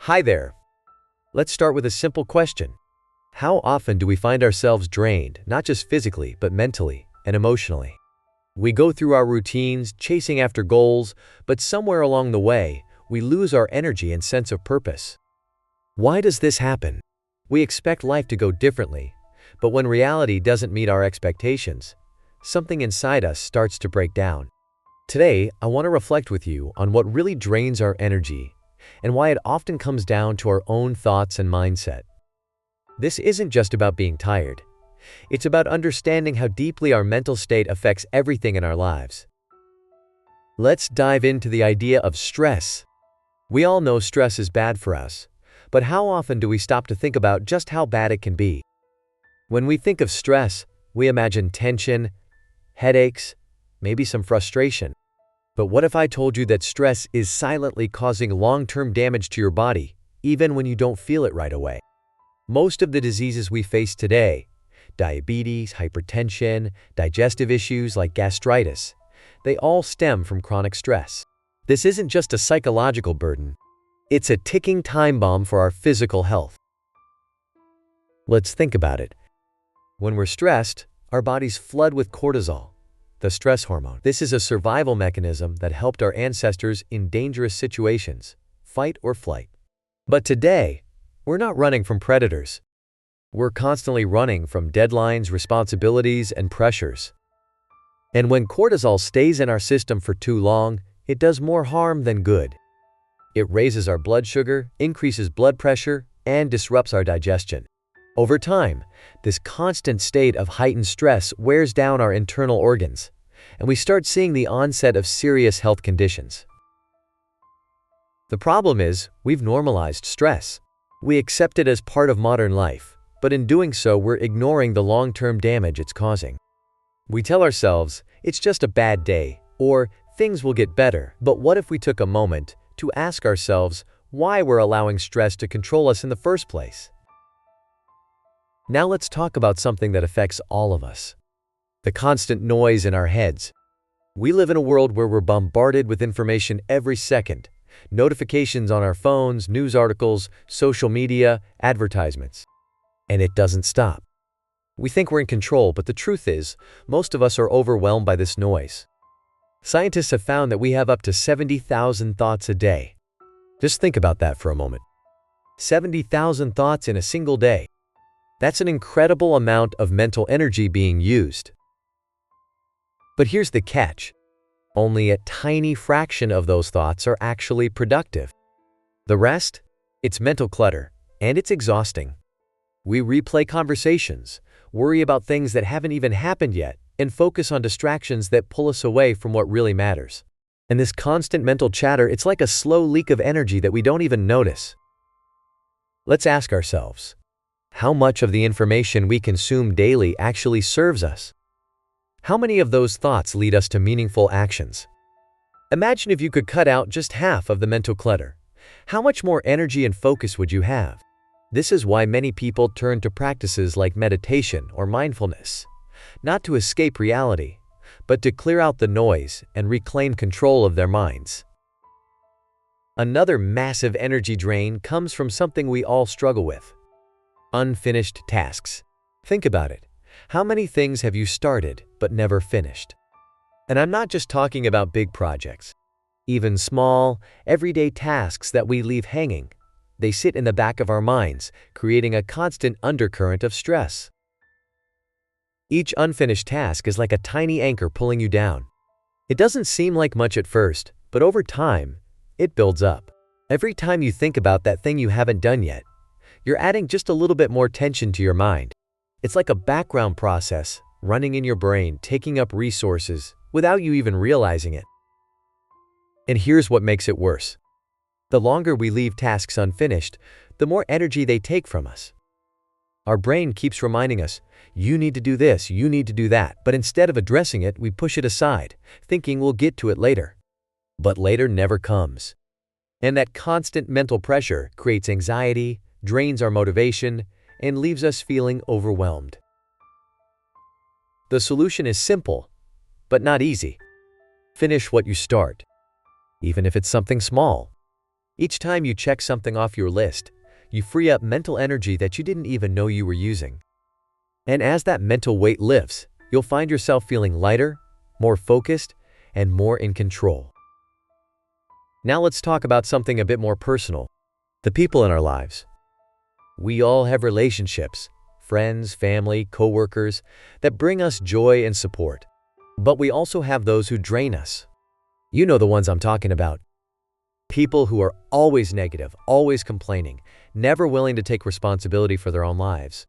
Hi there. Let's start with a simple question. How often do we find ourselves drained, not just physically, but mentally and emotionally? We go through our routines, chasing after goals, but somewhere along the way, we lose our energy and sense of purpose. Why does this happen? We expect life to go differently, but when reality doesn't meet our expectations, something inside us starts to break down. Today, I want to reflect with you on what really drains our energy and why it often comes down to our own thoughts and mindset. This isn't just about being tired. It's about understanding how deeply our mental state affects everything in our lives. Let's dive into the idea of stress. We all know stress is bad for us, but how often do we stop to think about just how bad it can be? When we think of stress, we imagine tension, headaches, maybe some frustration. But what if I told you that stress is silently causing long-term damage to your body, even when you don't feel it right away? Most of the diseases we face today, diabetes, hypertension, digestive issues like gastritis, they all stem from chronic stress. This isn't just a psychological burden. It's a ticking time bomb for our physical health. Let's think about it. When we're stressed, our bodies flood with cortisol, the stress hormone. This is a survival mechanism that helped our ancestors in dangerous situations, fight or flight. But today, we're not running from predators. We're constantly running from deadlines, responsibilities, and pressures. And when cortisol stays in our system for too long, it does more harm than good. It raises our blood sugar, increases blood pressure, and disrupts our digestion. Over time, this constant state of heightened stress wears down our internal organs, and we start seeing the onset of serious health conditions. The problem is, we've normalized stress. We accept it as part of modern life, but in doing so, we're ignoring the long-term damage it's causing. We tell ourselves, it's just a bad day, or things will get better. But what if we took a moment to ask ourselves why we're allowing stress to control us in the first place? Now let's talk about something that affects all of us. The constant noise in our heads. We live in a world where we're bombarded with information every second. Notifications on our phones, news articles, social media, advertisements. And it doesn't stop. We think we're in control, but the truth is, most of us are overwhelmed by this noise. Scientists have found that we have up to 70,000 thoughts a day. Just think about that for a moment. 70,000 thoughts in a single day. That's an incredible amount of mental energy being used. But here's the catch. Only a tiny fraction of those thoughts are actually productive. The rest? It's mental clutter, and it's exhausting. We replay conversations, worry about things that haven't even happened yet, and focus on distractions that pull us away from what really matters. And this constant mental chatter, it's like a slow leak of energy that we don't even notice. Let's ask ourselves, how much of the information we consume daily actually serves us? How many of those thoughts lead us to meaningful actions? Imagine if you could cut out just half of the mental clutter. How much more energy and focus would you have? This is why many people turn to practices like meditation or mindfulness, not to escape reality, but to clear out the noise and reclaim control of their minds. Another massive energy drain comes from something we all struggle with: unfinished tasks. Think about it. How many things have you started but never finished? And I'm not just talking about big projects. Even small, everyday tasks that we leave hanging, they sit in the back of our minds, creating a constant undercurrent of stress. Each unfinished task is like a tiny anchor pulling you down. It doesn't seem like much at first, but over time, it builds up. Every time you think about that thing you haven't done yet, you're adding just a little bit more tension to your mind. It's like a background process running in your brain, taking up resources without you even realizing it. And here's what makes it worse. The longer we leave tasks unfinished, the more energy they take from us. Our brain keeps reminding us, you need to do this, you need to do that, but instead of addressing it, we push it aside, thinking we'll get to it later. But later never comes. And that constant mental pressure creates anxiety, drains our motivation, and leaves us feeling overwhelmed. The solution is simple, but not easy. Finish what you start, even if it's something small. Each time you check something off your list, you free up mental energy that you didn't even know you were using. And as that mental weight lifts, you'll find yourself feeling lighter, more focused, and more in control. Now let's talk about something a bit more personal: the people in our lives. We all have relationships, friends, family, coworkers, that bring us joy and support. But we also have those who drain us. You know the ones I'm talking about. People who are always negative, always complaining, never willing to take responsibility for their own lives.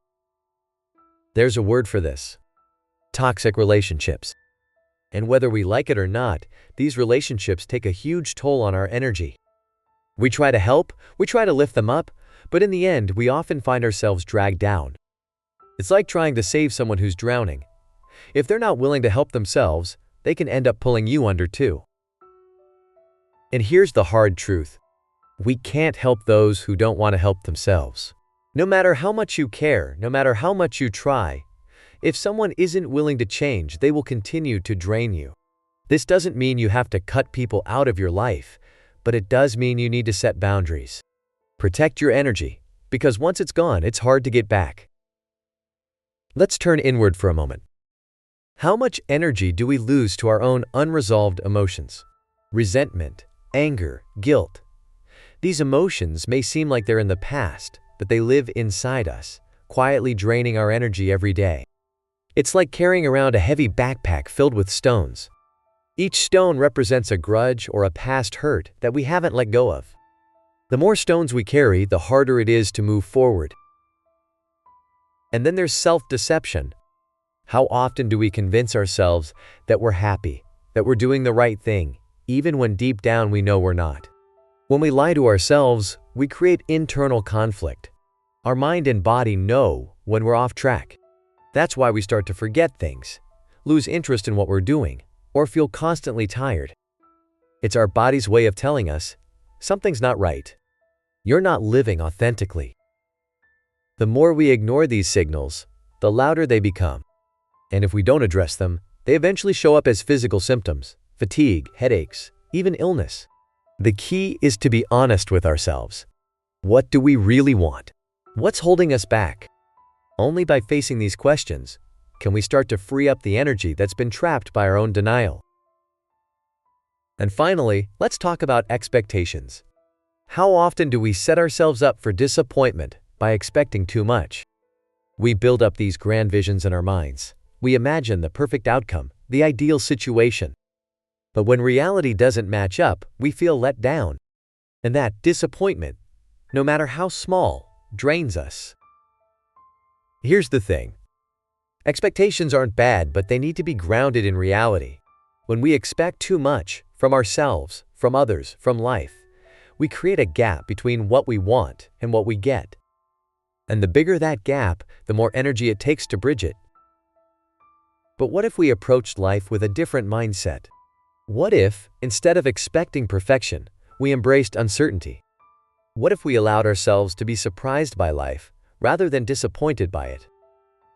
There's a word for this: toxic relationships. And whether we like it or not, these relationships take a huge toll on our energy. We try to help, we try to lift them up, but in the end, we often find ourselves dragged down. It's like trying to save someone who's drowning. If they're not willing to help themselves, they can end up pulling you under too. And here's the hard truth: we can't help those who don't want to help themselves. No matter how much you care, no matter how much you try, if someone isn't willing to change, they will continue to drain you. This doesn't mean you have to cut people out of your life, but it does mean you need to set boundaries. Protect your energy, because once it's gone, it's hard to get back. Let's turn inward for a moment. How much energy do we lose to our own unresolved emotions? Resentment, anger, guilt. These emotions may seem like they're in the past, but they live inside us, quietly draining our energy every day. It's like carrying around a heavy backpack filled with stones. Each stone represents a grudge or a past hurt that we haven't let go of. The more stones we carry, the harder it is to move forward. And then there's self-deception. How often do we convince ourselves that we're happy, that we're doing the right thing, even when deep down we know we're not? When we lie to ourselves, we create internal conflict. Our mind and body know when we're off track. That's why we start to forget things, lose interest in what we're doing, or feel constantly tired. It's our body's way of telling us, something's not right. You're not living authentically. The more we ignore these signals, the louder they become. And if we don't address them, they eventually show up as physical symptoms: fatigue, headaches, even illness. The key is to be honest with ourselves. What do we really want? What's holding us back? Only by facing these questions can we start to free up the energy that's been trapped by our own denial. And finally, let's talk about expectations. How often do we set ourselves up for disappointment by expecting too much? We build up these grand visions in our minds. We imagine the perfect outcome, the ideal situation. But when reality doesn't match up, we feel let down. And that disappointment, no matter how small, drains us. Here's the thing. Expectations aren't bad, but they need to be grounded in reality. When we expect too much from ourselves, from others, from life, we create a gap between what we want and what we get. And the bigger that gap, the more energy it takes to bridge it. But what if we approached life with a different mindset? What if, instead of expecting perfection, we embraced uncertainty? What if we allowed ourselves to be surprised by life rather than disappointed by it?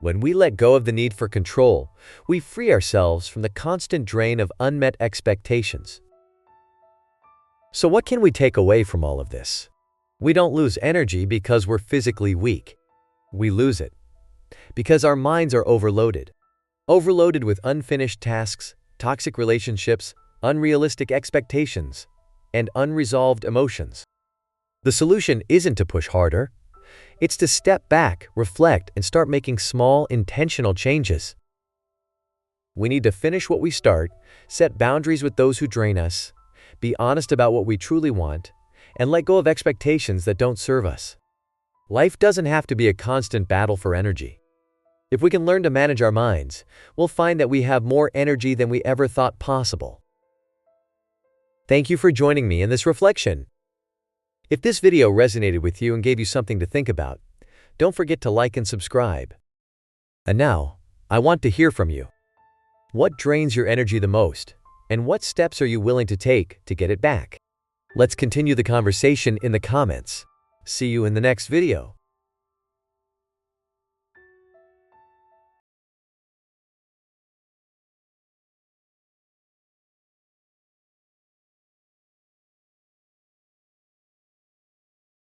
When we let go of the need for control, we free ourselves from the constant drain of unmet expectations. So what can we take away from all of this? We don't lose energy because we're physically weak. We lose it because our minds are overloaded. Overloaded with unfinished tasks, toxic relationships, unrealistic expectations, and unresolved emotions. The solution isn't to push harder. It's to step back, reflect, and start making small, intentional changes. We need to finish what we start, set boundaries with those who drain us, be honest about what we truly want, and let go of expectations that don't serve us. Life doesn't have to be a constant battle for energy. If we can learn to manage our minds, we'll find that we have more energy than we ever thought possible. Thank you for joining me in this reflection. If this video resonated with you and gave you something to think about, don't forget to like and subscribe. And now, I want to hear from you. What drains your energy the most, and what steps are you willing to take to get it back? Let's continue the conversation in the comments. See you in the next video.